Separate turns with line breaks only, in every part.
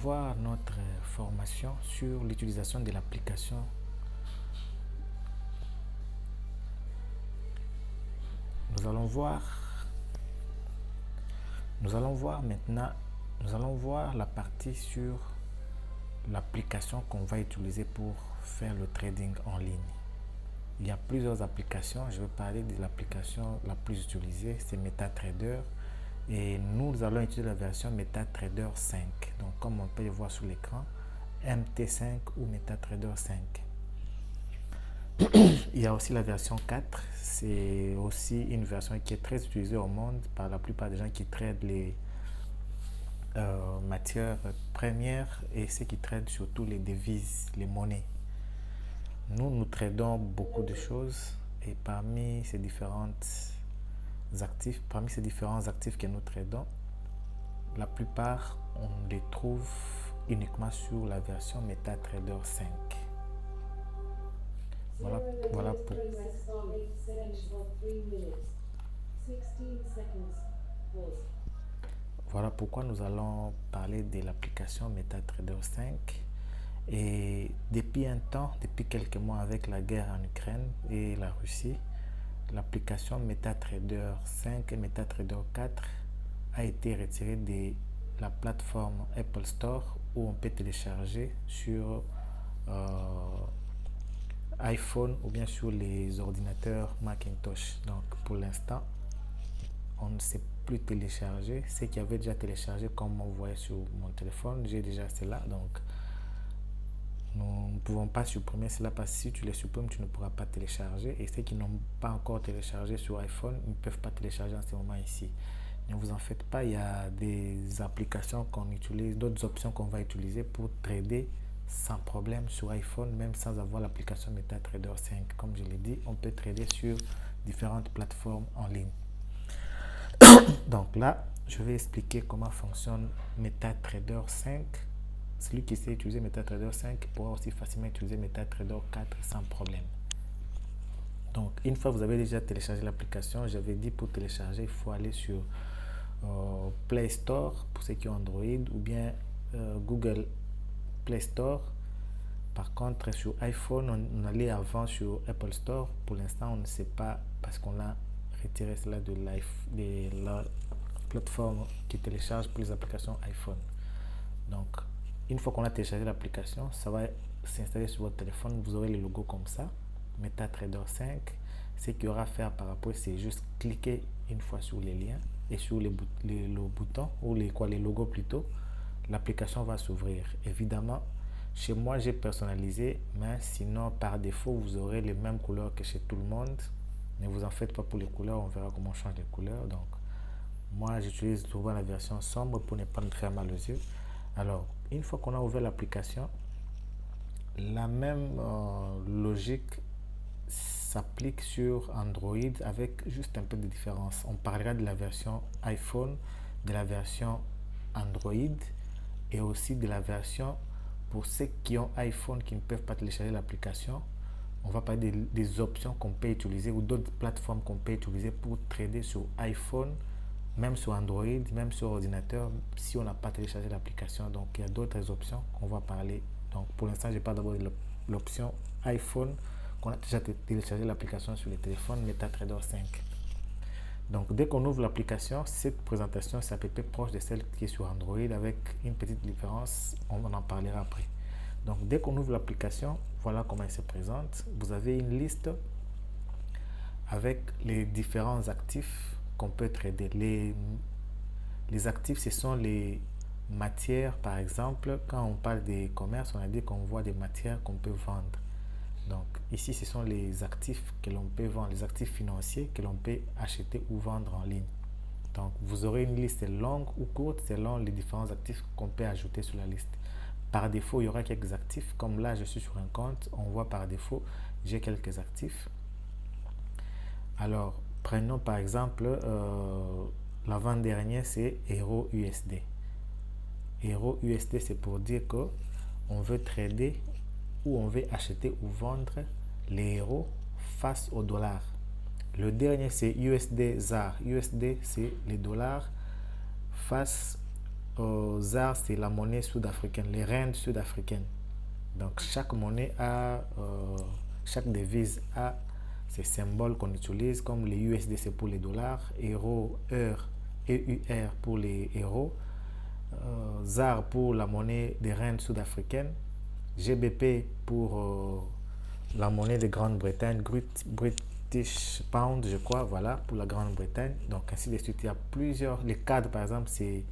Voir notre formation sur l'utilisation de l'application. Nous allons voir maintenant, nous allons voir la partie sur l'application qu'on va utiliser pour faire le trading en ligne. Il y a plusieurs applications. Je vais parler de l'application la plus utilisée, c'est MetaTrader. Et nous allons utiliser la version MetaTrader 5. Donc, comme on peut le voir sur l'écran, MT5 ou MetaTrader 5. Il y a aussi la version 4. C'est aussi une version qui est très utilisée au monde par la plupart des gens qui tradent les matières premières et ceux qui tradent surtout les devises, les monnaies. Nous tradons beaucoup de choses et parmi ces différents actifs que nous tradons, la plupart on les trouve uniquement sur la version MetaTrader 5. Voilà pourquoi nous allons parler de l'application MetaTrader 5. Et depuis un temps, depuis quelques mois avec la guerre en Ukraine et la Russie, l'application MetaTrader 5 et MetaTrader 4 a été retirée de la plateforme Apple Store où on peut télécharger sur iPhone ou bien sur les ordinateurs Macintosh. Donc pour l'instant, on ne sait plus télécharger. Ceux qui avaient déjà téléchargé, comme on voyait sur mon téléphone, j'ai déjà cela. Donc nous ne pouvons pas supprimer cela parce que si tu les supprimes, tu ne pourras pas télécharger. Et ceux qui n'ont pas encore téléchargé sur iPhone, ils ne peuvent pas télécharger en ce moment ici. Ne vous en faites pas, il y a des applications qu'on utilise, d'autres options qu'on va utiliser pour trader sans problème sur iPhone, même sans avoir l'application MetaTrader 5. Comme je l'ai dit, on peut trader sur différentes plateformes en ligne. Donc là, je vais expliquer comment fonctionne MetaTrader 5. Celui qui sait utiliser MetaTrader 5 pourra aussi facilement utiliser MetaTrader 4 sans problème. Donc, une fois que vous avez déjà téléchargé l'application, j'avais dit pour télécharger, il faut aller sur Play Store pour ceux qui ont Android ou bien Google Play Store. Par contre, sur iPhone, on allait avant sur Apple Store. Pour l'instant, on ne sait pas parce qu'on a retiré cela de la plateforme qui télécharge pour les applications iPhone. Donc, une fois qu'on a téléchargé l'application, ça va s'installer sur votre téléphone. Vous aurez le logo comme ça, MetaTrader 5. Ce qu'il y aura à faire par rapport, c'est juste cliquer une fois sur les liens et sur le bouton ou les logos plutôt. L'application va s'ouvrir. Évidemment, chez moi, j'ai personnalisé, mais sinon, par défaut, vous aurez les mêmes couleurs que chez tout le monde. Ne vous en faites pas pour les couleurs, on verra comment on change les couleurs. Donc, moi, j'utilise souvent la version sombre pour ne pas me faire mal aux yeux. Alors, une fois qu'on a ouvert l'application, la même logique s'applique sur Android avec juste un peu de différence. On parlera de la version iPhone, de la version Android et aussi de la version pour ceux qui ont iPhone qui ne peuvent pas télécharger l'application. On va parler des options qu'on peut utiliser ou d'autres plateformes qu'on peut utiliser pour trader sur iPhone, même sur Android, même sur ordinateur, si on n'a pas téléchargé l'application. Donc, il y a d'autres options qu'on va parler. Donc, pour l'instant, je parle d'abord de l'option iPhone, qu'on a déjà téléchargé l'application sur les téléphones MetaTrader 5. Donc, dès qu'on ouvre l'application, cette présentation est à peu près proche de celle qui est sur Android avec une petite différence. On en parlera après. Donc, dès qu'on ouvre l'application, voilà comment elle se présente. Vous avez une liste avec les différents actifs qu'on peut trader. Les actifs, ce sont les matières, par exemple. Quand on parle des commerces, on a dit qu'on voit des matières qu'on peut vendre. Donc ici, ce sont les actifs que l'on peut vendre, les actifs financiers que l'on peut acheter ou vendre en ligne. Donc vous aurez une liste longue ou courte selon les différents actifs qu'on peut ajouter sur la liste. Par défaut, il y aura quelques actifs. Comme là, je suis sur un compte, on voit par défaut, j'ai quelques actifs. Alors, prenons par exemple l'avant-dernier, c'est EURUSD. EURUSD, c'est pour dire qu'on veut trader ou on veut acheter ou vendre les euros face au dollar. Le dernier, c'est USD ZAR. USD, c'est les dollars face ZAR, c'est la monnaie sud-africaine, les rendes sud-africaines. Donc chaque monnaie a, chaque devise a ces symboles qu'on utilise, comme les USD pour les dollars, euro, heure, EUR pour les euros, ZAR pour la monnaie des rendes sud-africaines, GBP pour la monnaie de Grande-Bretagne, British Pound, je crois, voilà, pour la Grande-Bretagne. Donc ainsi de suite, il y a plusieurs, les CAD par exemple, c'est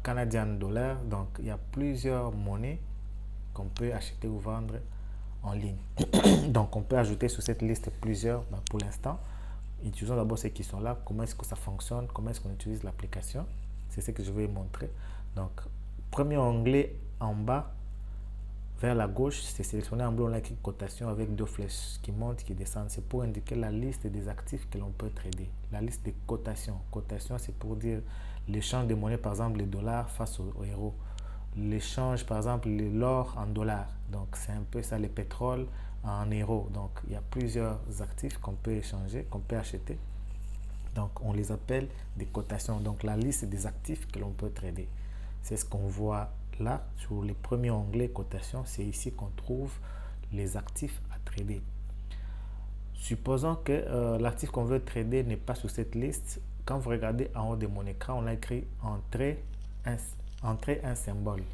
Canadian Dollar, donc il y a plusieurs monnaies qu'on peut acheter ou vendre en ligne. Donc on peut ajouter sur cette liste plusieurs, pour l'instant. Utilisons d'abord ceux qui sont là, comment est-ce que ça fonctionne, comment est-ce qu'on utilise l'application. C'est ce que je vais montrer. Donc, premier onglet en bas, vers la gauche, c'est sélectionné en bleu, on a écrit cotation avec deux flèches qui montent, qui descendent. C'est pour indiquer la liste des actifs que l'on peut trader. La liste des cotations. Cotation, c'est pour dire l'échange de monnaie, par exemple les dollars face au euro. L'échange, par exemple, l'or en dollars. Donc, c'est un peu ça, le pétrole en euros. Donc, il y a plusieurs actifs qu'on peut échanger, qu'on peut acheter. Donc, on les appelle des cotations. Donc, la liste des actifs que l'on peut trader. C'est ce qu'on voit là, sur les premiers onglets cotation. C'est ici qu'on trouve les actifs à trader. Supposons que l'actif qu'on veut trader n'est pas sur cette liste. Quand vous regardez en haut de mon écran, on a écrit entrer un symbole.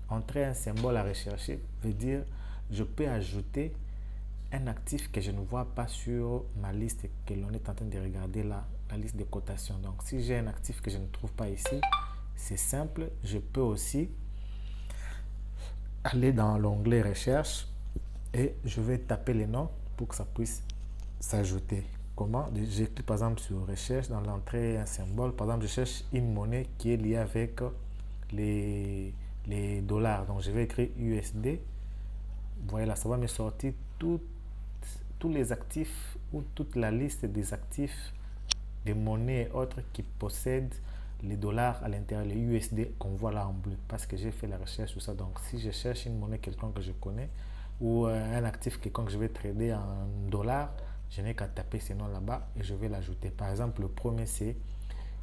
Entrer un symbole à rechercher veut dire je peux ajouter un actif que je ne vois pas sur ma liste que l'on est en train de regarder là, la liste de cotations. Donc si j'ai un actif que je ne trouve pas ici, c'est simple, je peux aussi aller dans l'onglet recherche et je vais taper les noms pour que ça puisse s'ajouter. Comment? Je clique par exemple sur recherche, dans l'entrée un symbole. Par exemple, je cherche une monnaie qui est liée avec les dollars. Donc je vais écrire USD. Vous voyez là, ça va me sortir tous les actifs ou toute la liste des actifs, des monnaies et autres qui possèdent les dollars à l'intérieur, les USD qu'on voit là en bleu, parce que j'ai fait la recherche sur ça. Donc si je cherche une monnaie quelconque que je connais ou un actif quelconque que je vais trader en dollars, je n'ai qu'à taper ces noms là-bas et je vais l'ajouter. Par exemple, le premier c'est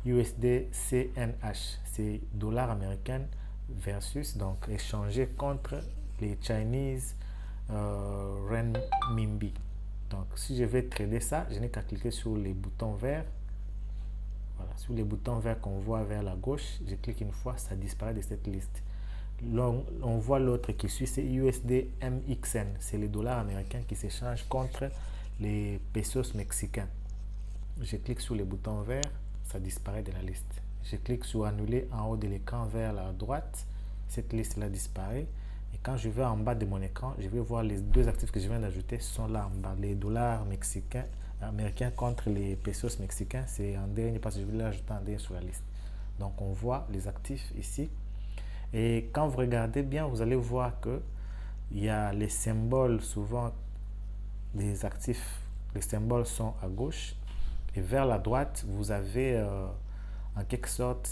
USD CNH, c'est dollars américains versus, donc échangé contre les Chinese renminbi. Donc si je vais trader ça, je n'ai qu'à cliquer sur les boutons verts. Voilà, sur les boutons verts qu'on voit vers la gauche, je clique une fois, ça disparaît de cette liste. On voit l'autre qui suit, c'est USD MXN, c'est les dollars américains qui s'échangent contre les pesos mexicains. Je clique sur les boutons verts, ça disparaît de la liste. Je clique sur annuler en haut de l'écran vers la droite, cette liste là disparaît. Et quand je vais en bas de mon écran, je vais voir les deux actifs que je viens d'ajouter sont là en bas, les dollars mexicains américains contre les pesos mexicains, c'est en dernier parce que je vais l'ajouter en dernier sur la liste. Donc on voit les actifs ici. Et quand vous regardez bien, vous allez voir que il y a les symboles, souvent des actifs, les symboles sont à gauche. Et vers la droite, vous avez en quelque sorte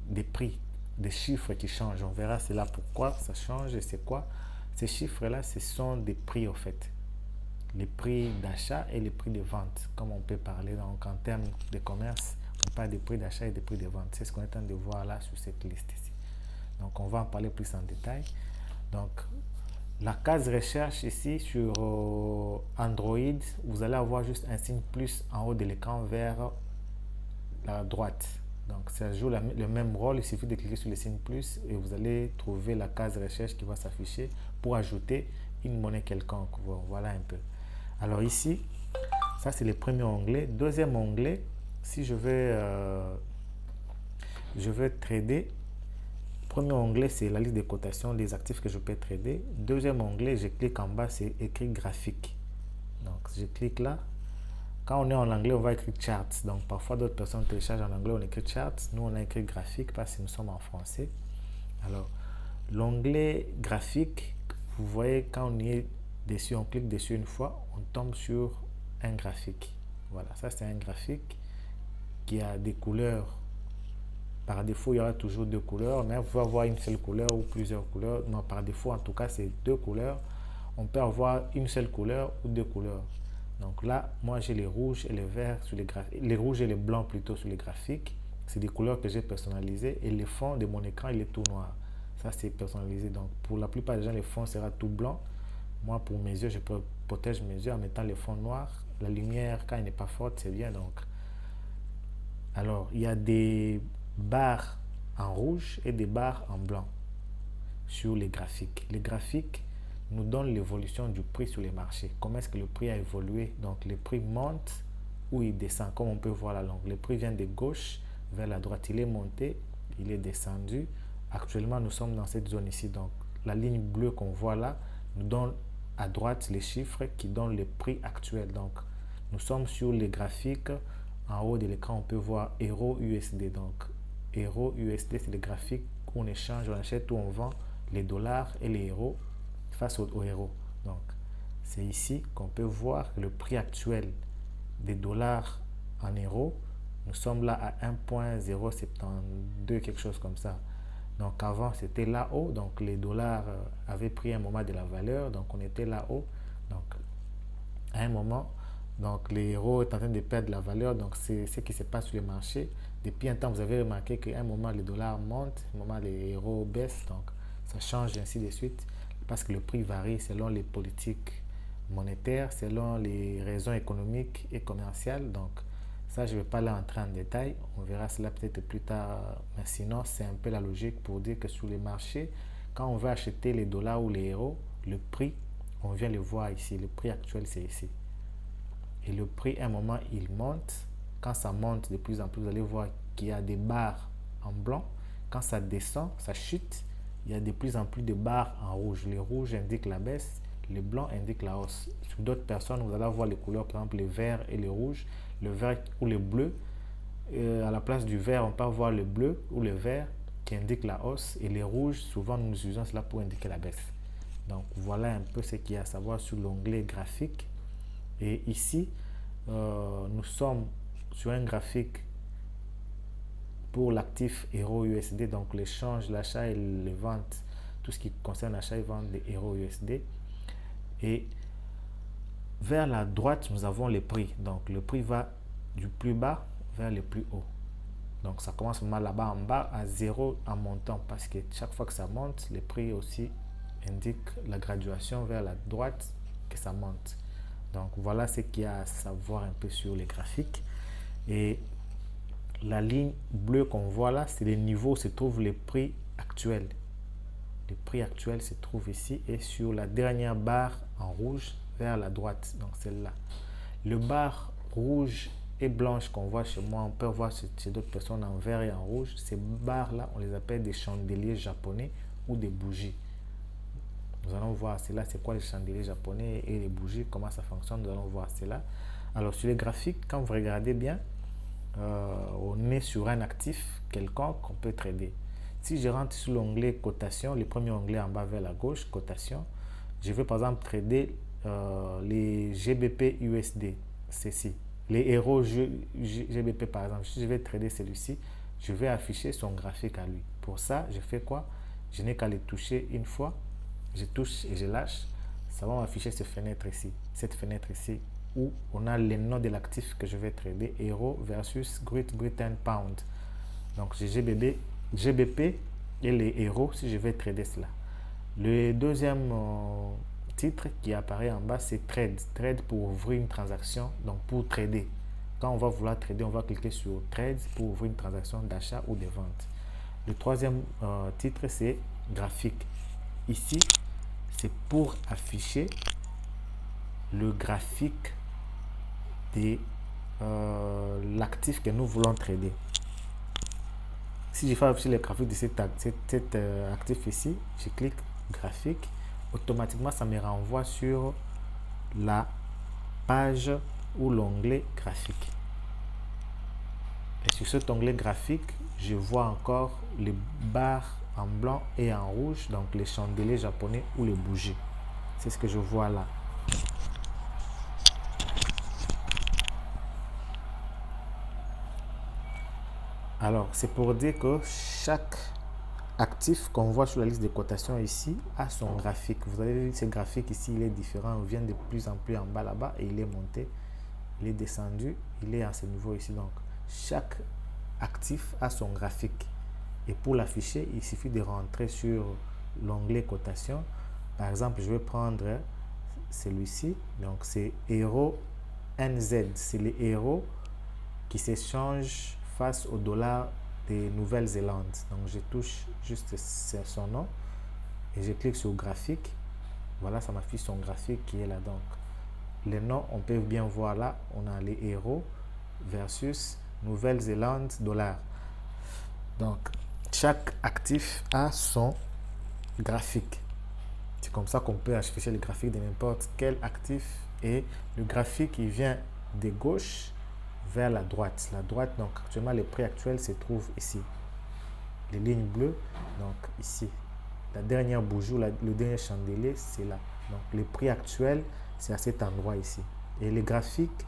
des prix, des chiffres qui changent. On verra c'est là pourquoi ça change et c'est quoi. Ces chiffres-là, ce sont des prix au fait. Les prix d'achat et les prix de vente, comme on peut parler donc en termes de commerce, on parle des prix d'achat et des prix de vente. C'est ce qu'on est en train de voir là sur cette liste ici. Donc on va en parler plus en détail. Donc la case recherche ici sur Android, vous allez avoir juste un signe plus en haut de l'écran vers la droite. Donc ça joue le même rôle, il suffit de cliquer sur le signe plus et vous allez trouver la case recherche qui va s'afficher pour ajouter une monnaie quelconque. Voilà un peu. Alors ici, ça c'est le premier onglet. Deuxième onglet, si je vais trader, premier onglet c'est la liste de cotations, les actifs que je peux trader. Deuxième onglet, je clique en bas, c'est écrit graphique. Donc je clique là. Quand on est en anglais, on va écrire charts. Donc parfois d'autres personnes téléchargent en anglais, on écrit charts. Nous on a écrit graphique parce que nous sommes en français. Alors l'onglet graphique, vous voyez quand on y est dessus, on clique dessus une fois, on tombe sur un graphique. Voilà, ça c'est un graphique qui a des couleurs. Par défaut, il y aura toujours deux couleurs, mais vous pouvez avoir une seule couleur ou plusieurs couleurs. Non, par défaut, en tout cas, c'est deux couleurs. On peut avoir une seule couleur ou deux couleurs. Donc là, moi j'ai les rouges et les verts sur les graphiques, les rouges et les blancs plutôt sur les graphiques. c'est des couleurs que j'ai personnalisées et le fond de mon écran, il est tout noir. Ça, c'est personnalisé. Donc, pour la plupart des gens, le fond sera tout blanc. Moi, pour mes yeux, je protège mes yeux en mettant le fond noir. La lumière, quand elle n'est pas forte, c'est bien. Donc, alors, il y a des barres en rouge et des barres en blanc sur les graphiques. Les graphiques nous donnent l'évolution du prix sur les marchés. Comment est-ce que le prix a évolué? Donc, le prix monte ou il descend, comme on peut voir la longue. Le prix vient de gauche vers la droite. Il est monté, il est descendu. Actuellement, nous sommes dans cette zone ici. Donc, la ligne bleue qu'on voit là nous donne à droite les chiffres qui donnent le prix actuel. Donc, nous sommes sur les graphiques. En haut de l'écran, on peut voir Euro USD. Donc, Euro USD, c'est le graphique où on échange, on achète ou on vend les dollars et les euros face au euro. Donc, c'est ici qu'on peut voir le prix actuel des dollars en euros. Nous sommes là à 1.072, quelque chose comme ça. Donc, avant, c'était là-haut. Donc, les dollars avaient pris un moment de la valeur. Donc, on était là-haut. Donc, à un moment, donc l'euro est en train de perdre la valeur. Donc, c'est ce qui se passe sur le marché. Depuis un temps, vous avez remarqué qu'à un moment, les dollars montent, à un moment, les euros baissent. Donc, ça change ainsi de suite parce que le prix varie selon les politiques monétaires, selon les raisons économiques et commerciales. Donc, ça, je ne vais pas là entrer en détail. On verra cela peut-être plus tard. Mais sinon, c'est un peu la logique pour dire que sur les marchés, quand on veut acheter les dollars ou les euros, le prix, on vient le voir ici. Le prix actuel, c'est ici. Et le prix, à un moment, il monte. Quand ça monte de plus en plus, vous allez voir qu'il y a des barres en blanc. Quand ça descend, ça chute, il y a de plus en plus de barres en rouge. Le rouge indique la baisse, le blanc indique la hausse. Sur d'autres personnes, vous allez voir les couleurs, par exemple le vert et le rouge, le vert ou le bleu. À la place du vert, on peut voir le bleu ou le vert qui indique la hausse. Et les rouges, souvent, nous utilisons cela pour indiquer la baisse. Donc, voilà un peu ce qu'il y a à savoir sur l'onglet graphique. Et ici, nous sommes sur un graphique pour l'actif euro USD, donc l'échange, l'achat et les ventes, tout ce qui concerne l'achat et vente des euro USD. Et vers la droite, nous avons les prix. Donc le prix va du plus bas vers le plus haut. Donc ça commence vraiment là-bas en bas à 0 en montant parce que chaque fois que ça monte, les prix aussi indiquent la graduation vers la droite que ça monte. Donc voilà ce qu'il y a à savoir un peu sur les graphiques. Et la ligne bleue qu'on voit là, c'est les niveaux où se trouvent les prix actuels. Le prix actuel se trouve ici et sur la dernière barre en rouge vers la droite, donc celle-là. Le barre rouge et blanche qu'on voit chez moi, on peut voir chez d'autres personnes en vert et en rouge. Ces barres-là, on les appelle des chandeliers japonais ou des bougies. Nous allons voir cela, c'est quoi les chandeliers japonais et les bougies, comment ça fonctionne, nous allons voir cela. Alors sur les graphiques, quand vous regardez bien, on est sur un actif quelconque qu'on peut trader. Si je rentre sur l'onglet cotation, le premier onglet en bas vers la gauche, cotation, je vais par exemple trader les GBP USD, ceci, les euros GBP par exemple. Si je vais trader celui-ci, je vais afficher son graphique à lui. Pour ça, je fais quoi? Je n'ai qu'à le toucher une fois, je touche et je lâche, ça va m'afficher cette fenêtre ici où on a les noms de l'actif que je vais trader, euro versus Great Britain Pound. Donc j'ai GBP et les euros si je vais trader cela. Le deuxième titre qui apparaît en bas, c'est Trade. Trade pour ouvrir une transaction, donc pour trader. Quand on va vouloir trader, on va cliquer sur Trade pour ouvrir une transaction d'achat ou de vente. Le troisième titre, c'est Graphique. Ici, c'est pour afficher le graphique de l'actif que nous voulons trader. Si je fais afficher le graphique de cet actif ici, je clique graphique, automatiquement ça me renvoie sur la page ou l'onglet graphique. Et sur cet onglet graphique, je vois encore les barres en blanc et en rouge, donc les chandeliers japonais ou les bougies. C'est ce que je vois là. Alors, c'est pour dire que chaque actif qu'on voit sur la liste de cotations ici a son graphique. Vous avez vu, ce graphique ici, il est différent. On vient de plus en plus en bas là-bas et il est monté. Il est descendu. Il est à ce niveau ici. Donc, chaque actif a son graphique. Et pour l'afficher, il suffit de rentrer sur l'onglet cotation. Par exemple, je vais prendre celui-ci. Donc, c'est Euro NZ. C'est les héros qui s'échangent face au dollar de Nouvelle-Zélande. Donc, je touche juste son nom et je clique sur graphique. Voilà, ça m'affiche son graphique qui est là. Donc, les noms, on peut bien voir là. On a les héros versus Nouvelle-Zélande dollar. Donc, chaque actif a son graphique. C'est comme ça qu'on peut afficher le graphique de n'importe quel actif. Et le graphique, il vient de gauche vers la droite. La droite, donc actuellement, le prix actuel se trouve ici. Les lignes bleues, donc ici. La dernière bougie, le dernier chandelier, c'est là. Donc, le prix actuel, c'est à cet endroit ici. Et les graphiques,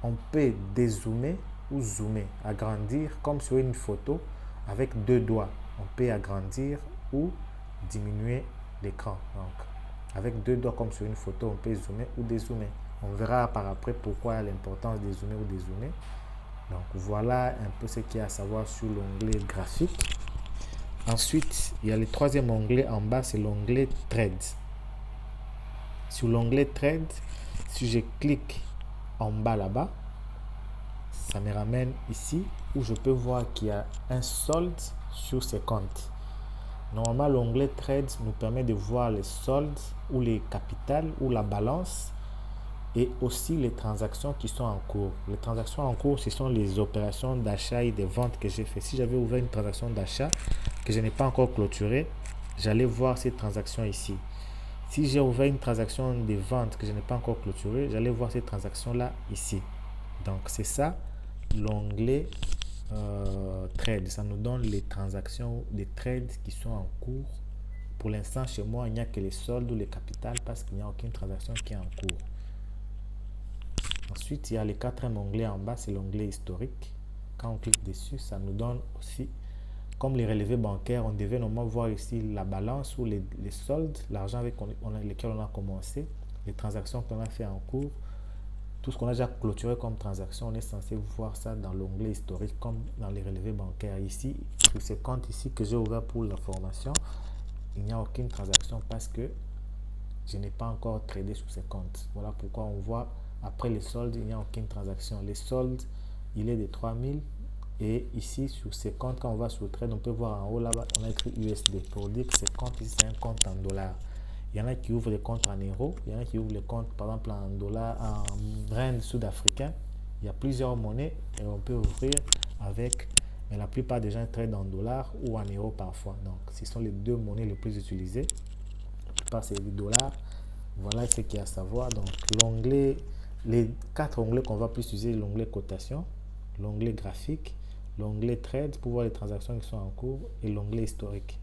on peut dézoomer ou zoomer, agrandir comme sur une photo avec deux doigts. On peut agrandir ou diminuer l'écran. Donc, avec deux doigts comme sur une photo, on peut zoomer ou dézoomer. On verra par après pourquoi l'importance de zoomer ou dézoomer. Donc, voilà un peu ce qu'il y a à savoir sur l'onglet graphique. Ensuite, il y a le troisième onglet en bas, c'est l'onglet Trade. Sur l'onglet Trade, si je clique en bas là-bas, ça me ramène ici où je peux voir qu'il y a un solde sur ces comptes. Normalement, l'onglet Trade nous permet de voir les soldes ou les capitales ou la balance et aussi les transactions qui sont en cours. Les transactions en cours, ce sont les opérations d'achat et de vente que j'ai fait. Si j'avais ouvert une transaction d'achat que je n'ai pas encore clôturée, j'allais voir ces transactions ici. Si j'ai ouvert une transaction de vente que je n'ai pas encore clôturée, j'allais voir ces transactions-là ici. Donc, c'est ça l'onglet Trade. Ça nous donne les transactions des trades qui sont en cours. Pour l'instant, chez moi, il n'y a que les soldes ou les capitales parce qu'il n'y a aucune transaction qui est en cours. Ensuite, il y a le quatrième onglet en bas, c'est l'onglet historique. Quand on clique dessus, ça nous donne aussi, comme les relevés bancaires, on devait normalement voir ici la balance ou les soldes, l'argent avec lequel on a commencé, les transactions qu'on a fait en cours, tout ce qu'on a déjà clôturé comme transaction, on est censé voir ça dans l'onglet historique comme dans les relevés bancaires. Ici, sur ce compte ici que j'ai ouvert pour la formation, il n'y a aucune transaction parce que je n'ai pas encore tradé sur ces comptes. Voilà pourquoi on voit après les soldes, il n'y a aucune transaction. Les soldes, il est de 3000. Et ici, sur ces comptes, quand on va sur le trade, on peut voir en haut là-bas, on a écrit USD pour dire que ce compte ici, c'est un compte en dollars. Il y en a qui ouvrent les comptes en euros, il y en a qui ouvrent les comptes par exemple en dollars, en rand sud-africain. Il y a plusieurs monnaies et on peut ouvrir avec, mais la plupart des gens tradent en dollars ou en euros parfois. Donc, ce sont les deux monnaies les plus utilisées. La plupart, c'est les dollars. Voilà ce qu'il y a à savoir. Donc, l'onglet, les quatre onglets qu'on va plus utiliser, l'onglet cotation, l'onglet graphique, l'onglet trade pour voir les transactions qui sont en cours et l'onglet historique.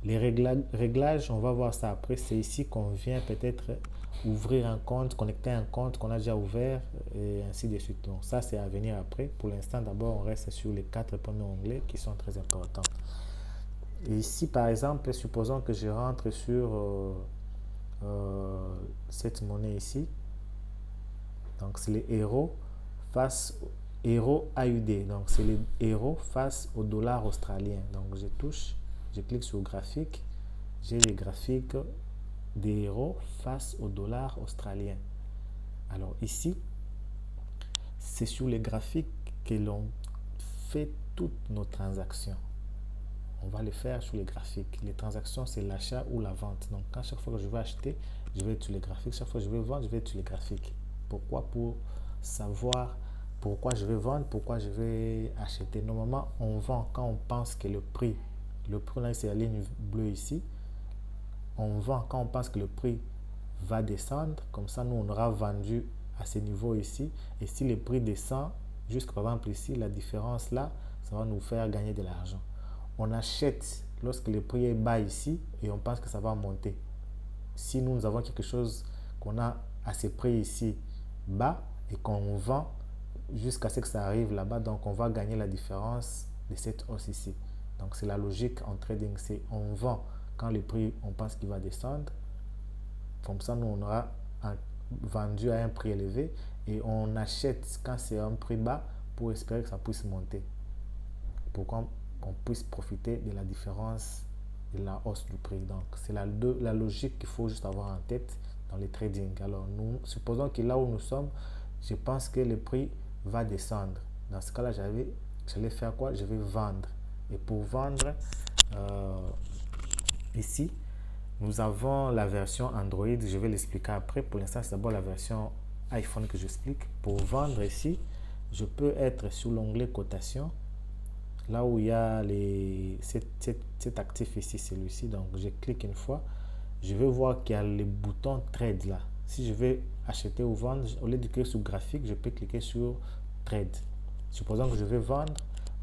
Les réglages, on va voir ça après. C'est ici qu'on vient peut-être ouvrir un compte, connecter un compte qu'on a déjà ouvert et ainsi de suite. Donc ça, c'est à venir après. Pour l'instant, d'abord, on reste sur les quatre premiers onglets qui sont très importants. Et ici, par exemple, supposons que je rentre sur cette monnaie ici. Donc, c'est les héros face héros AUD. Donc, c'est les héros face au dollar australien. Donc, je touche, je clique sur graphique. J'ai les graphiques des héros face au dollar australien. Alors, ici, c'est sur les graphiques que l'on fait toutes nos transactions. On va les faire sur les graphiques. Les transactions, c'est l'achat ou la vente. Donc, à chaque fois que je vais acheter, je vais être sur les graphiques. Chaque fois que je vais vendre, je vais être sur les graphiques. Pourquoi? Pour savoir pourquoi je vais vendre, pourquoi je vais acheter. Normalement, on vend quand on pense que le prix, là, c'est la ligne bleue ici. On vend quand on pense que le prix va descendre. Comme ça, nous, on aura vendu à ce niveau ici. Et si le prix descend, jusqu'à par exemple ici, la différence là, ça va nous faire gagner de l'argent. On achète lorsque le prix est bas ici et on pense que ça va monter. Si nous avons quelque chose qu'on a à ce prix ici bas et qu'on vend jusqu'à ce que ça arrive là-bas, donc on va gagner la différence de cette hausse ici. Donc c'est la logique en trading, c'est on vend quand le prix on pense qu'il va descendre. Comme ça, nous on aura vendu à un prix élevé et on achète quand c'est un prix bas pour espérer que ça puisse monter. pour qu'on puisse profiter de la différence de la hausse du prix. Donc, c'est la logique qu'il faut juste avoir en tête dans le trading. Alors, nous supposons que là où nous sommes, je pense que le prix va descendre. Dans ce cas-là, j'allais faire quoi? Je vais vendre. Et pour vendre, ici, nous avons la version Android. Je vais l'expliquer après. Pour l'instant, c'est d'abord la version iPhone que j'explique. Pour vendre ici, je peux être sur l'onglet cotation. Là où il y a cet actif ici, celui-ci. Donc, je clique une fois. Je vais voir qu'il y a le bouton Trade là. Si je vais acheter ou vendre, au lieu de cliquer sur graphique, je peux cliquer sur Trade. Supposons que je vais vendre.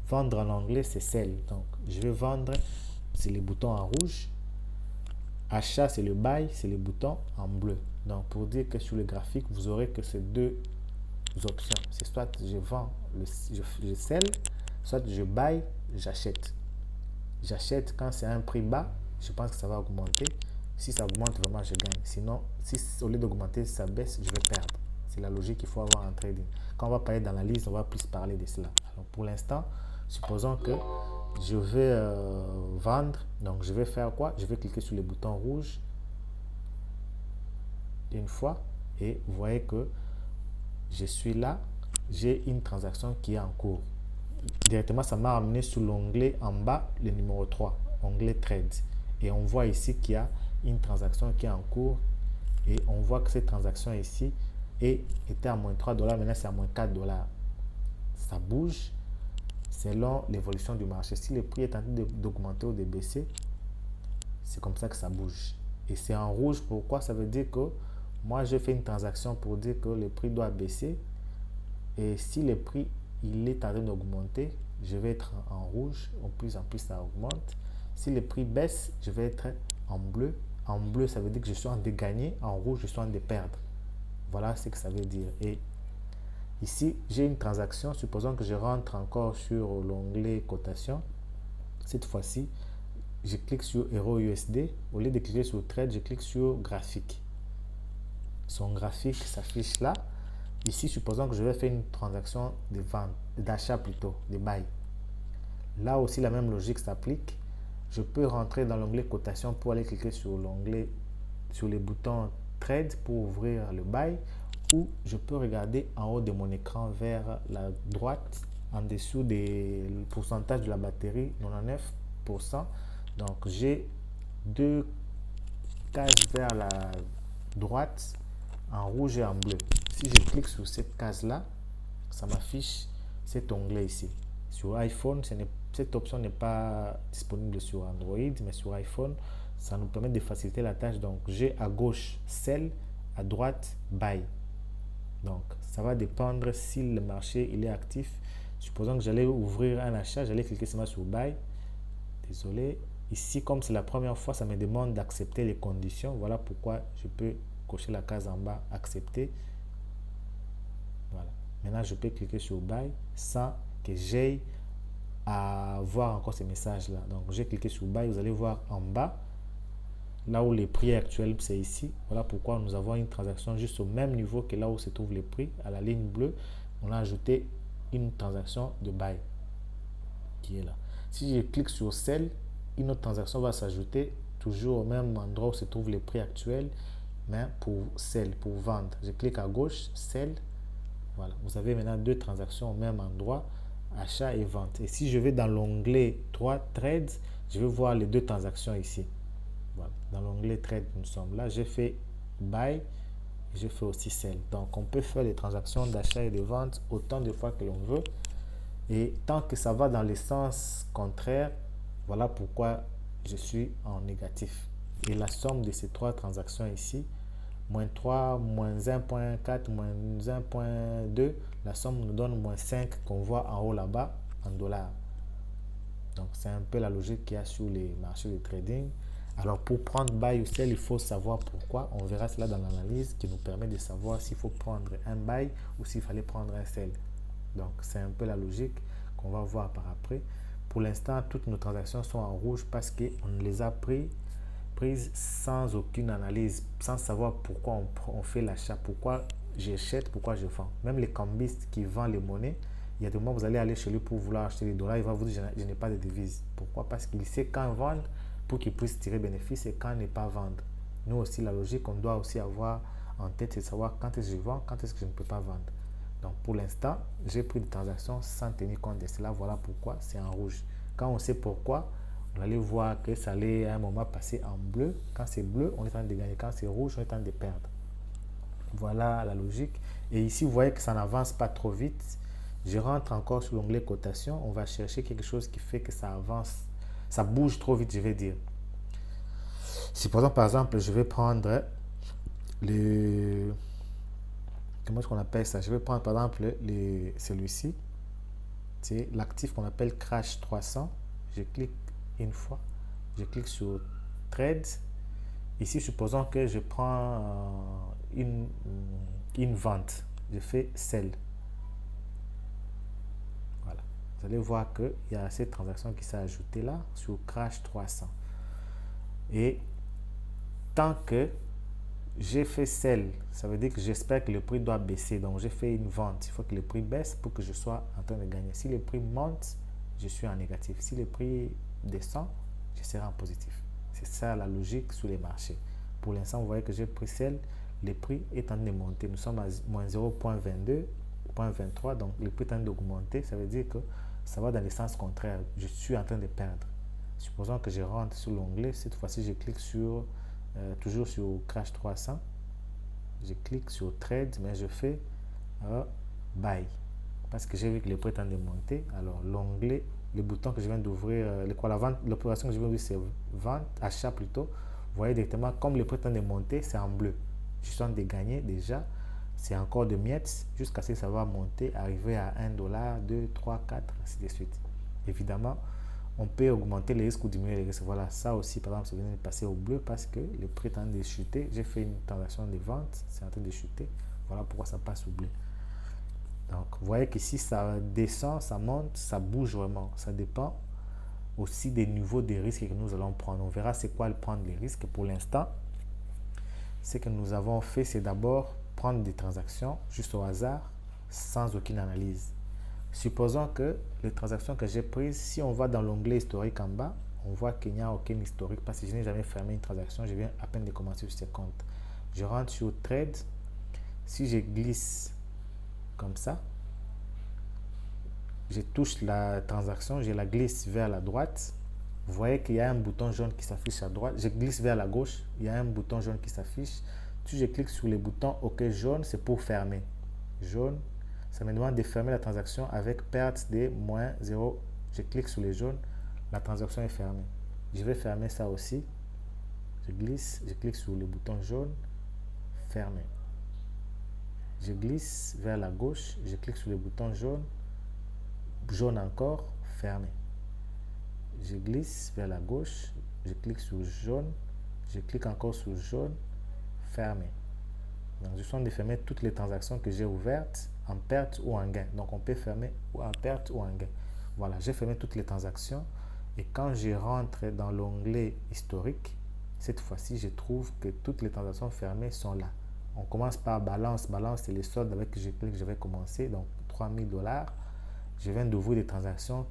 Vendre en anglais, c'est sell. Donc, je vais vendre, c'est les boutons en rouge. Achat, c'est le buy, c'est les boutons en bleu. Donc, pour dire que sur le graphique, vous aurez que ces deux options. C'est soit je vends, je sell, soit je buy, j'achète. J'achète quand c'est un prix bas, je pense que ça va augmenter. Si ça augmente, vraiment, je gagne. Sinon, si au lieu d'augmenter, ça baisse, je vais perdre. C'est la logique qu'il faut avoir en trading. Quand on va parler d'analyse, on va plus parler de cela. Alors, pour l'instant, supposons que je vais vendre. Donc, je vais faire quoi? Je vais cliquer sur le bouton rouge une fois. Et vous voyez que je suis là. J'ai une transaction qui est en cours. Directement, ça m'a amené sur l'onglet en bas, le numéro 3, onglet Trade. Et on voit ici qu'il y a une transaction qui est en cours. Et on voit que cette transaction ici était à moins 3 dollars. Maintenant, c'est à moins 4 dollars. Ça bouge selon l'évolution du marché. Si le prix est en train d'augmenter ou de baisser, c'est comme ça que ça bouge. Et c'est en rouge. Pourquoi? Ça veut dire que moi, je fais une transaction pour dire que le prix doit baisser. Et si le prix il est en train d'augmenter, je vais être en rouge. En plus, ça augmente. Si le prix baisse, je vais être en bleu. En bleu, ça veut dire que je suis en train de gagner. En rouge, je suis en train de perdre. Voilà ce que ça veut dire. Et ici, j'ai une transaction. Supposons que je rentre encore sur l'onglet cotation. Cette fois-ci, je clique sur Euro USD. Au lieu de cliquer sur Trade, je clique sur Graphique. Son graphique s'affiche là. Ici, supposons que je vais faire une transaction de vente, d'achat plutôt, de buy. Là aussi, la même logique s'applique. Je peux rentrer dans l'onglet cotation pour aller cliquer sur l'onglet, sur les boutons Trade pour ouvrir le buy. Ou je peux regarder en haut de mon écran vers la droite, en dessous des pourcentages de la batterie, 99%. Donc, j'ai deux cases vers la droite, en rouge et en bleu. Si je clique sur cette case-là, ça m'affiche cet onglet ici. Sur iPhone, cette option n'est pas disponible sur Android, mais sur iPhone, ça nous permet de faciliter la tâche. Donc, j'ai à gauche Sell, à droite Buy. Donc, ça va dépendre si le marché il est actif. Supposons que j'allais ouvrir un achat, j'allais cliquer seulement sur Buy. Désolé. Ici, comme c'est la première fois, ça me demande d'accepter les conditions. Voilà pourquoi je peux cocher la case en bas, accepter. Voilà. Maintenant, je peux cliquer sur Buy sans que j'aille à voir encore ces messages-là. Donc, j'ai cliqué sur Buy. Vous allez voir en bas, là où les prix actuels, c'est ici. Voilà pourquoi nous avons une transaction juste au même niveau que là où se trouvent les prix. À la ligne bleue, on a ajouté une transaction de Buy qui est là. Si je clique sur Sell, une autre transaction va s'ajouter toujours au même endroit où se trouvent les prix actuels, mais pour Sell, pour vendre. Je clique à gauche, Sell. Voilà, vous avez maintenant deux transactions au même endroit, achat et vente. Et si je vais dans l'onglet 3 Trades, je vais voir les deux transactions ici. Voilà, dans l'onglet Trade, nous sommes là. J'ai fait Buy, je fais aussi Sell. Donc, on peut faire les transactions d'achat et de vente autant de fois que l'on veut. Et tant que ça va dans le sens contraire, voilà pourquoi je suis en négatif. Et la somme de ces trois transactions ici, moins 3, moins 1.4, moins 1.2, la somme nous donne moins 5 qu'on voit en haut là-bas en dollars. Donc, c'est un peu la logique qu'il y a sur les marchés de trading. Alors, pour prendre buy ou sell, il faut savoir pourquoi. On verra cela dans l'analyse qui nous permet de savoir s'il faut prendre un buy ou s'il fallait prendre un sell. Donc, c'est un peu la logique qu'on va voir par après. Pour l'instant, toutes nos transactions sont en rouge parce qu'on les a prises sans aucune analyse, sans savoir pourquoi on fait l'achat, pourquoi j'achète, pourquoi je vends. Même les cambistes qui vendent les monnaies, Il y a des moments où vous allez aller chez lui pour vouloir acheter des dollars, il va vous dire je n'ai pas de devise. Pourquoi? Parce qu'il sait quand vendre pour qu'il puisse tirer bénéfice et quand ne pas vendre. Nous aussi, la logique qu'on doit aussi avoir en tête, c'est de savoir quand est-ce que je vends, quand est-ce que je ne peux pas vendre. Donc pour l'instant, j'ai pris des transactions sans tenir compte de cela. Voilà pourquoi c'est en rouge. Quand on sait pourquoi, on allait voir que ça allait à un moment passer en bleu. Quand c'est bleu, on est en train de gagner. Quand c'est rouge, on est en train de perdre. Voilà la logique. Et ici, vous voyez que ça n'avance pas trop vite. Je rentre encore sur l'onglet cotation. On va chercher quelque chose qui fait que ça avance. Ça bouge trop vite, je vais dire. Si par exemple, je vais prendre le... Comment est-ce qu'on appelle ça? Je vais prendre par exemple celui-ci. C'est l'actif qu'on appelle Crash 300. Je clique une fois. Je clique sur Trade. Ici, supposons que je prends une vente. Je fais Sell. Voilà. Vous allez voir qu'il y a cette transaction qui s'est ajoutée là sur Crash 300. Et tant que j'ai fait Sell, ça veut dire que j'espère que le prix doit baisser. Donc, j'ai fait une vente. Il faut que le prix baisse pour que je sois en train de gagner. Si le prix monte, je suis en négatif. Si le prix descend, je serai en positif. C'est ça la logique sur les marchés. Pour l'instant, vous voyez que j'ai pris Sell. Le prix est en train de monter. Nous sommes à moins 0,22, 0,23. Donc, le prix est en train d'augmenter. Ça veut dire que ça va dans le sens contraire. Je suis en train de perdre. Supposons que je rentre sur l'onglet. Cette fois-ci, je clique sur toujours sur Crash 300. Je clique sur Trade, mais je fais Buy. Parce que j'ai vu que le prix est en train de monter. Alors, l'onglet, le bouton que je viens d'ouvrir, l'opération que je viens d'ouvrir, c'est vente, achat plutôt. Vous voyez directement, comme le prix est en train de monter, c'est en bleu. Je suis en train de gagner déjà. C'est encore de miettes jusqu'à ce que ça va monter, arriver à 1 dollar, 2, 3, 4, ainsi de suite. Évidemment, on peut augmenter les risques ou diminuer les risques. Voilà, ça aussi, par exemple, ça vient de passer au bleu parce que le prix est en train de chuter. J'ai fait une transaction de vente, c'est en train de chuter. Voilà pourquoi ça passe au bleu. Donc, vous voyez qu'ici, ça descend, ça monte, ça bouge vraiment. Ça dépend aussi des niveaux de risques que nous allons prendre. On verra c'est quoi prendre les risques. Pour l'instant, ce que nous avons fait, c'est d'abord prendre des transactions juste au hasard, sans aucune analyse. Supposons que les transactions que j'ai prises, si on va dans l'onglet historique en bas, on voit qu'il n'y a aucun historique parce que je n'ai jamais fermé une transaction, je viens à peine de commencer sur ce compte. Je rentre sur Trade. Si je glisse comme ça, je touche la transaction, je la glisse vers la droite. Vous voyez qu'il y a un bouton jaune qui s'affiche à droite. Je glisse vers la gauche, il y a un bouton jaune qui s'affiche. Si je clique sur le bouton OK jaune, c'est pour fermer. Jaune, ça me demande de fermer la transaction avec perte de moins 0. Je clique sur le jaune, la transaction est fermée. Je vais fermer ça aussi. Je glisse, je clique sur le bouton jaune, fermé. Je glisse vers la gauche, je clique sur le bouton jaune, jaune encore, fermé. Je glisse vers la gauche, je clique sur jaune, je clique encore sur jaune, fermé. Donc, je suis en train de fermer toutes les transactions que j'ai ouvertes en perte ou en gain. Donc, on peut fermer en perte ou en gain. Voilà, j'ai fermé toutes les transactions. Et quand je rentre dans l'onglet historique, cette fois-ci, je trouve que toutes les transactions fermées sont là. On commence par balance. Balance, c'est les soldes avec que je clique, je vais commencer. Donc, 3000 $. Je viens d'ouvrir des transactions.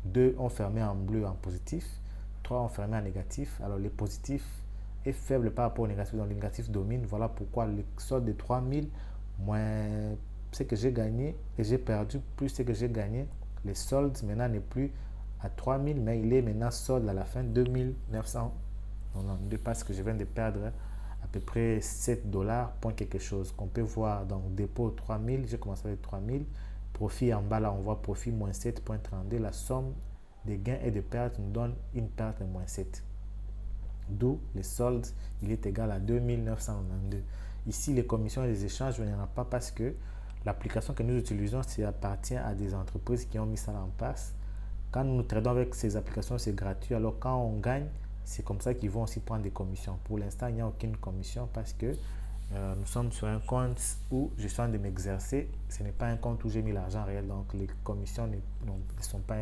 2 ont fermé en bleu en positif. 3 ont fermé en négatif. Alors, les positifs est faible par rapport au négatif, donc le négatif domine. Voilà pourquoi le solde de 3000 moins ce que j'ai gagné et j'ai perdu plus ce que j'ai gagné, le solde maintenant n'est plus à 3000 mais il est maintenant solde à la fin 2992 parce que je viens de perdre à peu près 7 $ point quelque chose qu'on peut voir. Donc dépôt 3000, j'ai commencé avec 3000, profit en bas là on voit profit moins 7,32. La somme des gains et des pertes nous donne une perte de moins 7. D'où le solde, il est égal à 2992. Ici, les commissions et les échanges, il n'y en a pas parce que l'application que nous utilisons, ça appartient à des entreprises qui ont mis ça en place. Quand nous tradons avec ces applications, c'est gratuit. Alors, quand on gagne, c'est comme ça qu'ils vont aussi prendre des commissions. Pour l'instant, il n'y a aucune commission parce que nous sommes sur un compte où je suis en train de m'exercer. Ce n'est pas un compte où j'ai mis l'argent réel. Donc, les commissions ne sont pas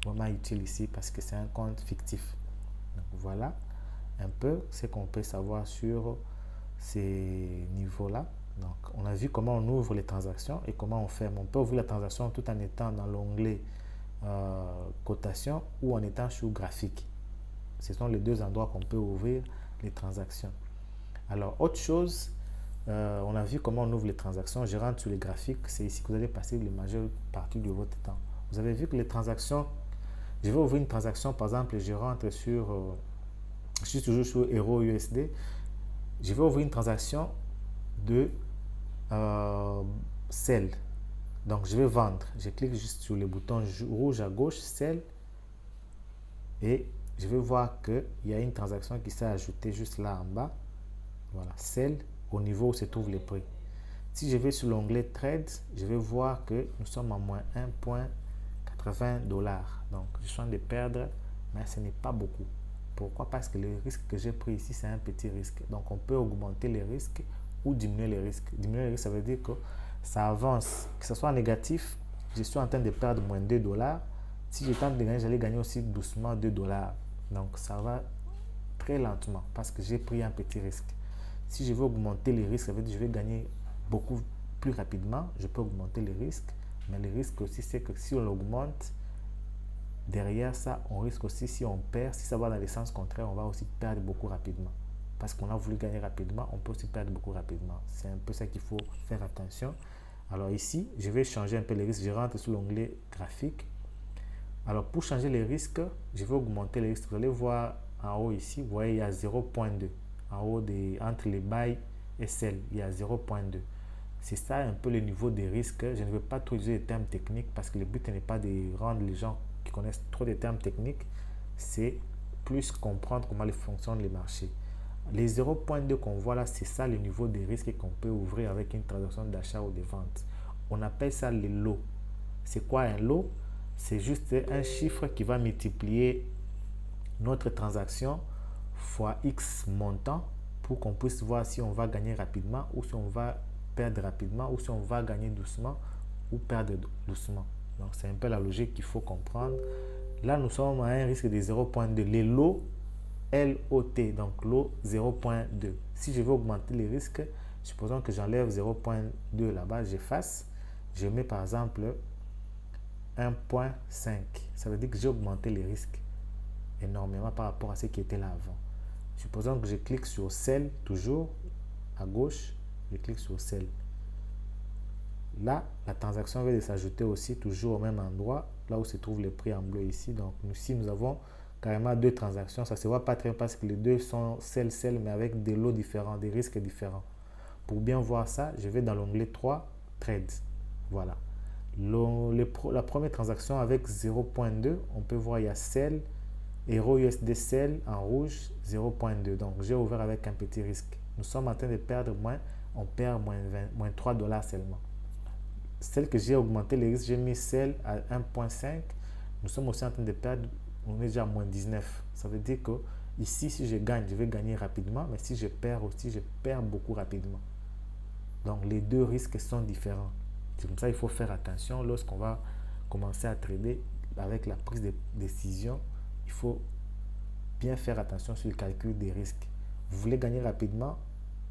vraiment utiles ici parce que c'est un compte fictif. Donc, voilà un peu ce qu'on peut savoir sur ces niveaux-là. Donc, on a vu comment on ouvre les transactions et comment on ferme. On peut ouvrir la transaction tout en étant dans l'onglet cotation ou en étant sur graphique. Ce sont les deux endroits qu'on peut ouvrir les transactions. Alors, autre chose, on a vu comment on ouvre les transactions. Je rentre sur les graphiques. C'est ici que vous allez passer la majeure partie de votre temps. Vous avez vu que les transactions, je vais ouvrir une transaction, par exemple, je rentre sur, je suis toujours sur Euro USD. Je vais ouvrir une transaction de sell. Donc, je vais vendre. Je clique juste sur le bouton rouge à gauche, sell. Et je vais voir qu'il y a une transaction qui s'est ajoutée juste là en bas. Voilà, sell au niveau où se trouvent les prix. Si je vais sur l'onglet trade, je vais voir que nous sommes à moins 1,80 $. Donc, je suis en train de perdre, mais ce n'est pas beaucoup. Pourquoi? Parce que le risque que j'ai pris ici, c'est un petit risque. Donc, on peut augmenter les risques ou diminuer les risques. Diminuer les risques, ça veut dire que ça avance. Que ce soit négatif, je suis en train de perdre moins 2 $. Si je tente de gagner, j'allais gagner aussi doucement 2 $. Donc, ça va très lentement parce que j'ai pris un petit risque. Si je veux augmenter les risques, ça veut dire que je vais gagner beaucoup plus rapidement. Je peux augmenter les risques, mais le risque aussi, c'est que si on l'augmente, derrière ça, on risque aussi, si on perd, si ça va dans le sens contraire, on va aussi perdre beaucoup rapidement. Parce qu'on a voulu gagner rapidement, on peut aussi perdre beaucoup rapidement. C'est un peu ça qu'il faut faire attention. Alors ici, je vais changer un peu les risques. Je rentre sur l'onglet graphique. Alors pour changer les risques, je vais augmenter les risques. Vous allez voir en haut ici, vous voyez, il y a 0,2. En haut, entre les buy et sell, il y a 0,2. C'est ça un peu le niveau des risques. Je ne veux pas trop utiliser les termes techniques parce que le but n'est pas de rendre les gens qui connaissent trop des termes techniques. C'est plus comprendre comment fonctionnent les marchés. Les 0,2 qu'on voit là, c'est ça le niveau des risques qu'on peut ouvrir avec une transaction d'achat ou de vente. On appelle ça les lots. C'est quoi un lot? C'est juste un chiffre qui va multiplier notre transaction fois X montant pour qu'on puisse voir si on va gagner rapidement ou si on va perdre rapidement ou si on va gagner doucement ou perdre doucement. Donc, c'est un peu la logique qu'il faut comprendre. Là, nous sommes à un risque de 0,2. Les lots LOT, donc lot 0,2. Si je veux augmenter les risques, supposons que j'enlève 0,2 là-bas, j'efface. Je mets par exemple 1,5. Ça veut dire que j'ai augmenté les risques énormément par rapport à ce qui était là avant. Supposons que je clique sur Sell, toujours à gauche, je clique sur Sell. Là, la transaction vient de s'ajouter aussi toujours au même endroit, là où se trouve le prix en bleu ici. Donc, ici, nous avons carrément deux transactions. Ça ne se voit pas très bien parce que les deux sont Sell, mais avec des lots différents, des risques différents. Pour bien voir ça, je vais dans l'onglet 3, Trade. Voilà. La première transaction avec 0,2, on peut voir il y a Sell, Euro USD Sell en rouge 0,2. Donc j'ai ouvert avec un petit risque. Nous sommes en train de perdre moins, on perd moins 3 $ seulement. Celle que j'ai augmenté les risques, j'ai mis Sell à 1,5. Nous sommes aussi en train de perdre, on est déjà à moins 19. Ça veut dire que ici, si je gagne, je vais gagner rapidement, mais si je perds aussi, je perds beaucoup rapidement. Donc les deux risques sont différents. C'est comme ça qu'il faut faire attention lorsqu'on va commencer à trader avec la prise de décision. Il faut bien faire attention sur le calcul des risques. Vous voulez gagner rapidement,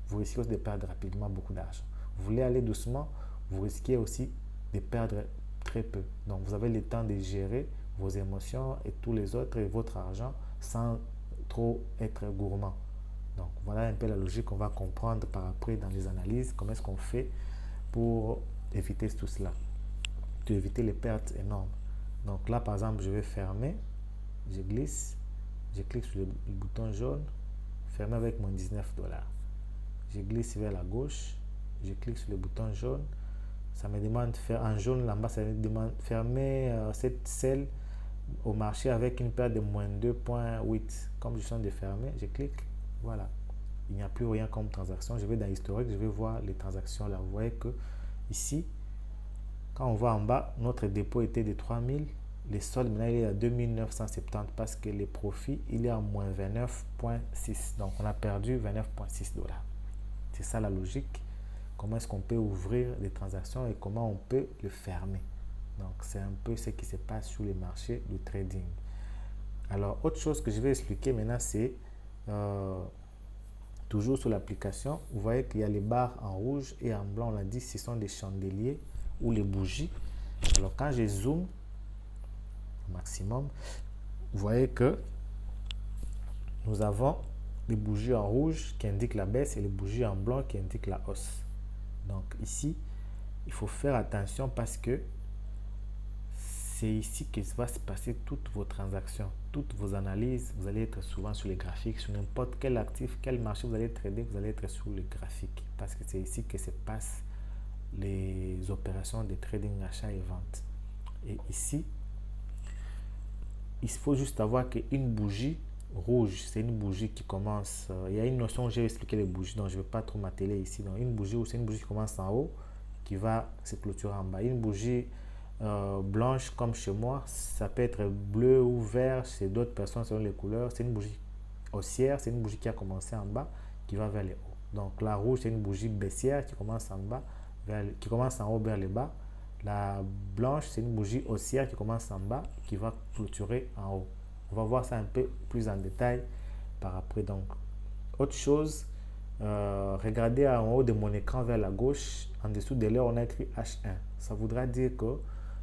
vous risquez aussi de perdre rapidement beaucoup d'argent. Vous voulez aller doucement, vous risquez aussi de perdre très peu. Donc vous avez le temps de gérer vos émotions et tous les autres et votre argent sans trop être gourmand. Donc voilà un peu la logique qu'on va comprendre par après dans les analyses. Comment est-ce qu'on fait pour éviter tout cela, pour éviter les pertes énormes. Donc là par exemple je vais fermer, je glisse, je clique sur le bouton jaune, fermer avec moins 19 $. Je glisse vers la gauche, je clique sur le bouton jaune, ça me demande de faire en jaune là-bas, ça me demande de fermer cette selle au marché avec une perte de moins 2,8. Comme je suis en train de fermer, je clique, voilà, il n'y a plus rien comme transaction. Je vais dans l'historique, je vais voir les transactions là. Vous voyez que ici, quand on voit en bas, notre dépôt était de 3000. Les soldes, maintenant, il est à 2970 parce que les profits, il est à moins 29,6. Donc, on a perdu 29,6 $. C'est ça la logique. Comment est-ce qu'on peut ouvrir des transactions et comment on peut le fermer. Donc, c'est un peu ce qui se passe sur les marchés du trading. Alors, autre chose que je vais expliquer maintenant, c'est toujours sur l'application, vous voyez qu'il y a les barres en rouge et en blanc. On a dit ce sont des chandeliers ou les bougies. Alors quand je zoome au maximum, vous voyez que nous avons les bougies en rouge qui indiquent la baisse et les bougies en blanc qui indiquent la hausse. Donc ici, il faut faire attention parce que c'est ici que va se passer toutes vos transactions, toutes vos analyses. Vous allez être souvent sur les graphiques, sur n'importe quel actif, quel marché vous allez trader, vous allez être sur les graphiques parce que c'est ici que se passent les opérations de trading, achat et vente. Et ici, il faut juste savoir qu'une bougie rouge, c'est une bougie qui commence, il y a une notion, j'ai expliqué les bougies, donc je ne vais pas trop m'atteler ici. Donc une bougie, c'est une bougie qui commence en haut, qui va se clôturer en bas. Une bougie blanche comme chez moi, ça peut être bleu ou vert chez d'autres personnes selon les couleurs. C'est une bougie haussière, c'est une bougie qui a commencé en bas, qui va vers les hauts. Donc la rouge, c'est une bougie baissière qui commence en bas, qui commence en haut vers les bas. La blanche, c'est une bougie haussière qui commence en bas, qui va clôturer en haut. On va voir ça un peu plus en détail par après. Donc, autre chose, regardez en haut de mon écran vers la gauche, en dessous de l'heure, on a écrit H1. Ça voudra dire que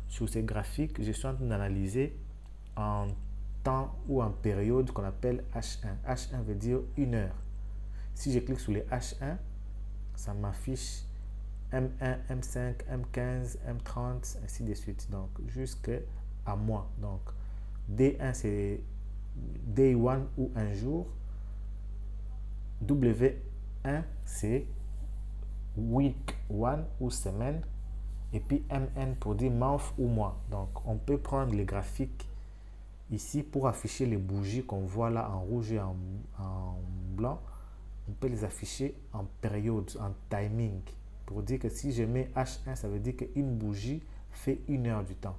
sur ces graphiques, je suis en train d'analyser en temps ou en période qu'on appelle H1. H1 veut dire une heure. Si je clique sur les H1, ça m'affiche M1, M5, M15, M30, ainsi de suite. Donc, jusqu'à mois. Donc, D1, c'est Day 1 ou un jour. W1, c'est Week 1 ou semaine. Et puis MN pour dire month ou mois. Donc, on peut prendre les graphiques ici pour afficher les bougies qu'on voit là en rouge et en blanc. On peut les afficher en période, en timing. Pour dire que si je mets H1, ça veut dire qu'une bougie fait 1 heure du temps.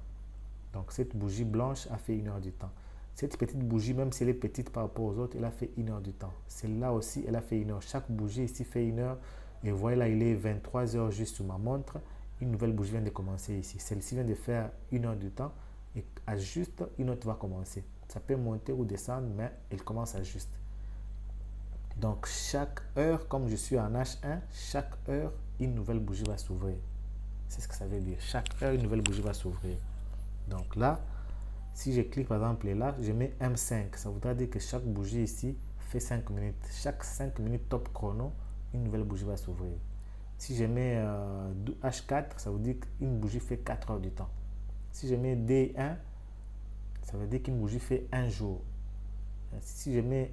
Donc, cette bougie blanche a fait 1 heure du temps. Cette petite bougie, même si elle est petite par rapport aux autres, elle a fait 1 heure du temps. Celle-là aussi, elle a fait 1 heure. Chaque bougie ici fait 1 heure. Et vous voyez là, il est 23 heures juste sur ma montre. Une nouvelle bougie vient de commencer ici. Celle-ci vient de faire 1 heure du temps. Et à juste, une autre va commencer. Ça peut monter ou descendre, mais elle commence à juste. Donc, chaque heure, comme je suis en H1, chaque heure, une nouvelle bougie va s'ouvrir. C'est ce que ça veut dire. Chaque heure, une nouvelle bougie va s'ouvrir. Donc là, si je clique par exemple là, je mets M5. Ça voudra dire que chaque bougie ici fait 5 minutes. Chaque 5 minutes top chrono, une nouvelle bougie va s'ouvrir. Si je mets H4, ça veut dire qu'une bougie fait 4 heures du temps. Si je mets D1, ça veut dire qu'une bougie fait 1 jour. Si je mets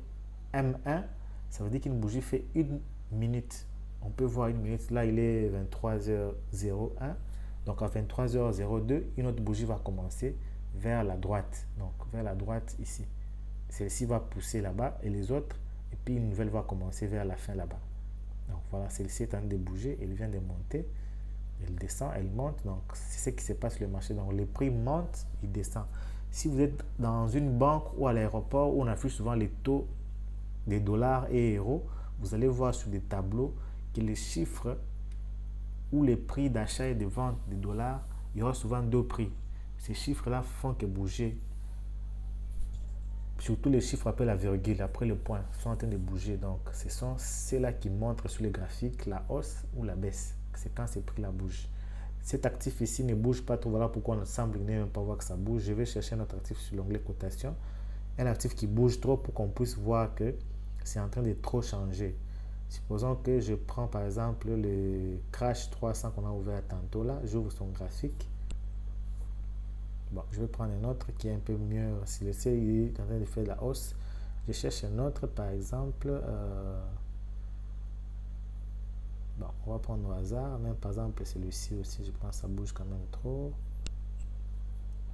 M1, ça veut dire qu'une bougie fait 1 minute. On peut voir 1 minute. Là, il est 23h01. Donc, à 23h02, une autre bougie va commencer vers la droite. Donc, vers la droite ici. Celle-ci va pousser là-bas et les autres. Et puis, une nouvelle va commencer vers la fin là-bas. Donc, voilà, celle-ci est en train de bouger. Elle vient de monter. Elle descend, elle monte. Donc, c'est ce qui se passe sur le marché. Donc, les prix montent, ils descendent. Si vous êtes dans une banque ou à l'aéroport où on affiche souvent les taux des dollars et euros, vous allez voir sur des tableaux que les chiffres ou les prix d'achat et de vente des dollars, il y aura souvent 2 prix. Ces chiffres-là font que bouger. Surtout les chiffres après la virgule, après le point, sont en train de bouger. Donc, ce sont ceux-là qui montrent sur les graphiques la hausse ou la baisse. C'est quand ces prix-là bougent. Cet actif ici ne bouge pas trop. Voilà pourquoi on semble ne même pas voir que ça bouge. Je vais chercher notre actif sur l'onglet cotation. Un actif qui bouge trop pour qu'on puisse voir que c'est en train de trop changer. Supposons que je prends par exemple le Crash 300 qu'on a ouvert tantôt là. J'ouvre son graphique. Bon, je vais prendre un autre qui est un peu mieux. Si le CI est en train de faire la hausse, je cherche un autre par exemple. Bon, on va prendre au hasard. Même par exemple celui-ci aussi, je pense que ça bouge quand même trop.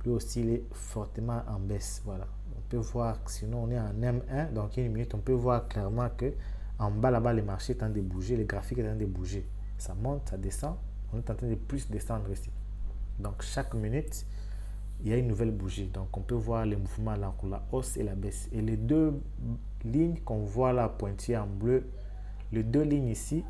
Lui aussi, il est fortement en baisse. Voilà. On peut voir que sinon on est en M1. Donc, une minute, on peut voir clairement que en bas là-bas, le marché est en train de bouger. Les graphiques sont en train de bouger. Ça monte, ça descend. On est en train de plus descendre ici. Donc, chaque minute, il y a une nouvelle bougie. Donc, on peut voir les mouvements là, la hausse et la baisse. Et les deux lignes qu'on voit là pointillées en bleu, les deux lignes ici,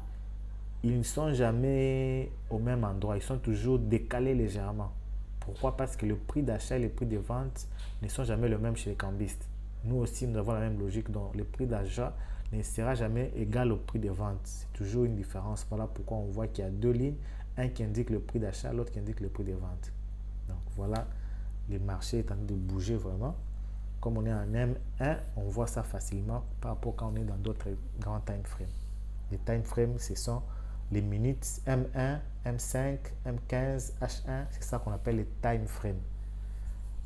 ils ne sont jamais au même endroit. Ils sont toujours décalés légèrement. Pourquoi? Parce que le prix d'achat et le prix de vente ne sont jamais le même chez les cambistes. Nous aussi, nous avons la même logique. Donc, le prix d'achat ne sera jamais égal au prix de vente. C'est toujours une différence. Voilà pourquoi on voit qu'il y a deux lignes, un qui indique le prix d'achat, l'autre qui indique le prix de vente. Donc voilà, les marchés est en train de bouger vraiment. Comme on est en M1, on voit ça facilement par rapport quand on est dans d'autres grands time frames. Les time frames, ce sont les minutes M1, M5, M15, H1, c'est ça qu'on appelle les time frames.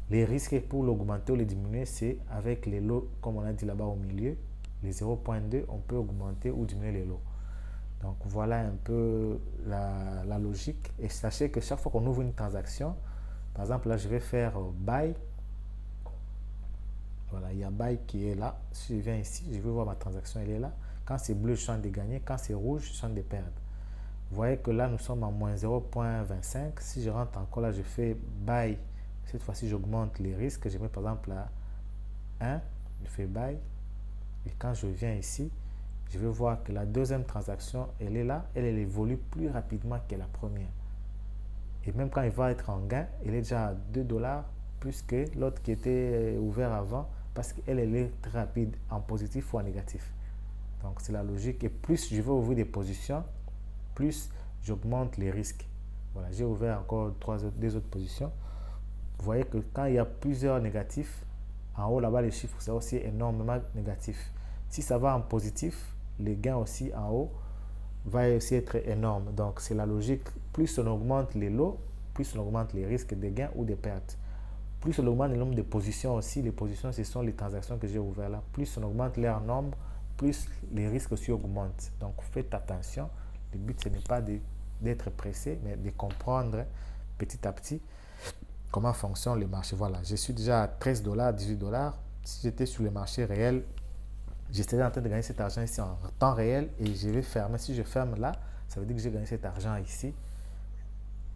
Les risques pour l'augmenter ou les diminuer, c'est avec les lots, comme on a dit là-bas au milieu, les 0.2, on peut augmenter ou diminuer les lots. Donc voilà un peu la logique. Et sachez que chaque fois qu'on ouvre une transaction, par exemple là je vais faire buy. Voilà, il y a buy qui est là. Si je viens ici, je vais voir ma transaction, elle est là. Quand c'est bleu, je sens des gagnés. Quand c'est rouge, je sens des perdre. Vous voyez que là, nous sommes à moins 0.25. Si je rentre encore là, je fais buy. Cette fois-ci, j'augmente les risques. Je mets par exemple à 1. Je fais buy. Et quand je viens ici, je vais voir que la deuxième transaction, elle est là. Elle évolue plus rapidement que la première. Et même quand il va être en gain, il est déjà à 2 $ plus que l'autre qui était ouvert avant parce qu'elle est très rapide en positif ou en négatif. Donc c'est la logique. Et plus je vais ouvrir des positions, plus j'augmente les risques. Voilà, j'ai ouvert encore deux autres positions. Vous voyez que quand il y a plusieurs négatifs, en haut là-bas les chiffres c'est aussi énormément négatif. Si ça va en positif, les gains aussi en haut va aussi être énorme. Donc c'est la logique. Plus on augmente les lots, plus on augmente les risques de gains ou de pertes. Plus on augmente le nombre de positions aussi, les positions ce sont les transactions que j'ai ouvertes là. Plus on augmente leur nombre, plus les risques aussi augmentent. Donc faites attention. Le but ce n'est pas d'être pressé, mais de comprendre petit à petit comment fonctionne le marché. Voilà, je suis déjà à 13 $, 18 $. Si j'étais sur le marché réel, j'étais en train de gagner cet argent ici en temps réel et je vais fermer. Si je ferme là, ça veut dire que j'ai gagné cet argent ici.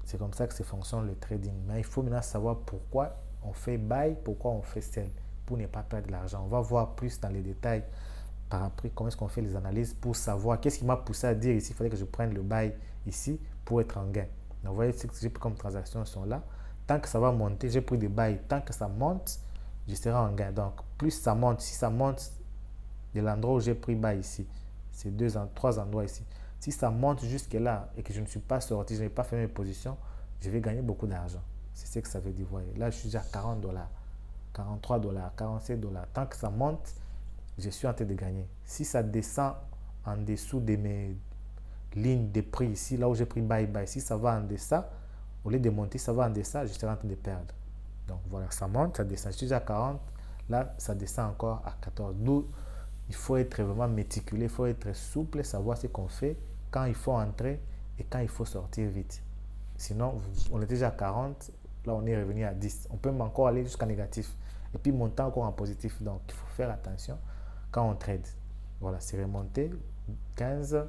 C'est comme ça que ça fonctionne le trading. Mais il faut maintenant savoir pourquoi on fait buy, pourquoi on fait sell, pour ne pas perdre de l'argent. On va voir plus dans les détails par après comment est-ce qu'on fait les analyses pour savoir qu'est-ce qui m'a poussé à dire ici, il fallait que je prenne le buy ici pour être en gain. Donc vous voyez ce que j'ai pris comme transactions sont là. Tant que ça va monter, j'ai pris des buy. Tant que ça monte, je serai en gain. Donc plus ça monte, si ça monte de l'endroit où j'ai pris buy ici, c'est trois endroits ici. Si ça monte jusque là et que je ne suis pas sorti, je n'ai pas fait mes positions, je vais gagner beaucoup d'argent. C'est ce que ça veut dire. Voyez. Là, je suis déjà à 40 $, 43 $, 47 $. Tant que ça monte, je suis en train de gagner. Si ça descend en dessous de mes lignes de prix ici, là où j'ai pris buy, si ça va en deçà, au lieu de monter, ça va en deçà, je serai en train de perdre. Donc voilà, ça monte, ça descend. Je suis déjà à 40, là, ça descend encore à 14. D'où il faut être vraiment méticuleux, il faut être souple, savoir ce qu'on fait, quand il faut entrer et quand il faut sortir vite. Sinon, on était déjà à 40, là on est revenu à 10. On peut même encore aller jusqu'à négatif et puis monter encore en positif. Donc il faut faire attention quand on trade. Voilà, c'est remonté 15.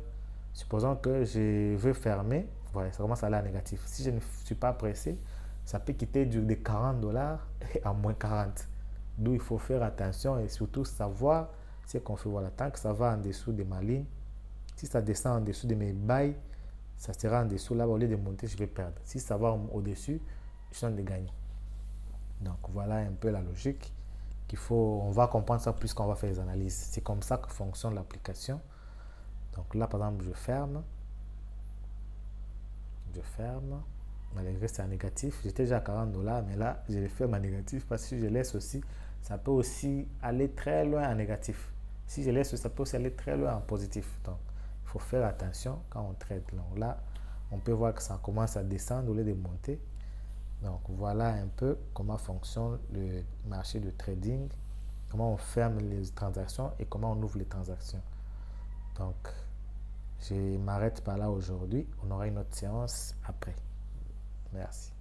Supposons que je veux fermer, voilà, ça commence à aller à négatif. Si je ne suis pas pressé, ça peut quitter de 40 $ à moins 40. D'où il faut faire attention et surtout savoir ce qu'on fait. Voilà, tant que ça va en dessous de ma ligne, si ça descend en dessous de mes buy, ça sera en dessous. Là, au lieu de monter, je vais perdre. Si ça va au-dessus, je suis en train de gagner. Donc voilà un peu la logique qu'il faut. On va comprendre ça plus quand on va faire les analyses. C'est comme ça que fonctionne l'application. Donc là, par exemple, je ferme. Malgré c'est en négatif. J'étais déjà à 40 $, mais là, je le ferme en négatif parce que si je laisse aussi, ça peut aussi aller très loin en négatif. Si je laisse, ça peut aussi aller très loin en positif. Donc, il faut faire attention quand on trade. Donc là, on peut voir que ça commence à descendre au lieu de monter. Donc voilà un peu comment fonctionne le marché de trading, comment on ferme les transactions et comment on ouvre les transactions. Donc, je m'arrête par là aujourd'hui. On aura une autre séance après. Merci.